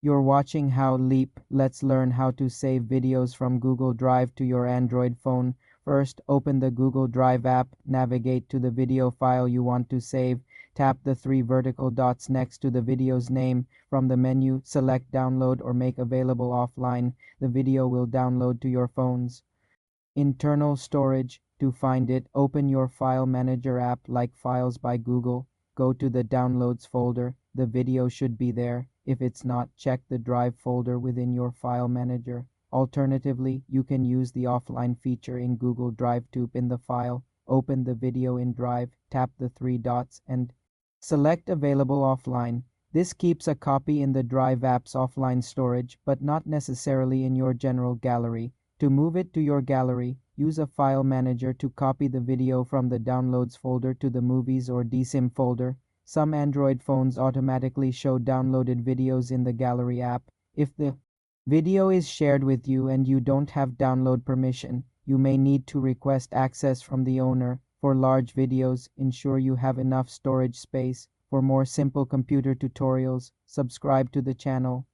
You're watching How Leap. Let's learn how to save videos from Google Drive to your Android phone. First, open the Google Drive app, navigate to the video file you want to save, tap the three vertical dots next to the video's name. From the menu, select Download or Make Available Offline. The video will download to your phone's internal storage. To find it, open your file manager app like Files by Google. Go to the Downloads folder. The video should be there. If it's not, check the Drive folder within your file manager. Alternatively, you can use the offline feature in Google Drive to pin the file. Open the video in Drive, tap the three dots, and select Available Offline. This keeps a copy in the Drive app's offline storage, but not necessarily in your general gallery. To move it to your gallery, use a file manager to copy the video from the Downloads folder to the Movies or DSIM folder. Some Android phones automatically show downloaded videos in the Gallery app. If the video is shared with you and you don't have download permission, you may need to request access from the owner. For large videos, ensure you have enough storage space. For more simple computer tutorials, subscribe to the channel.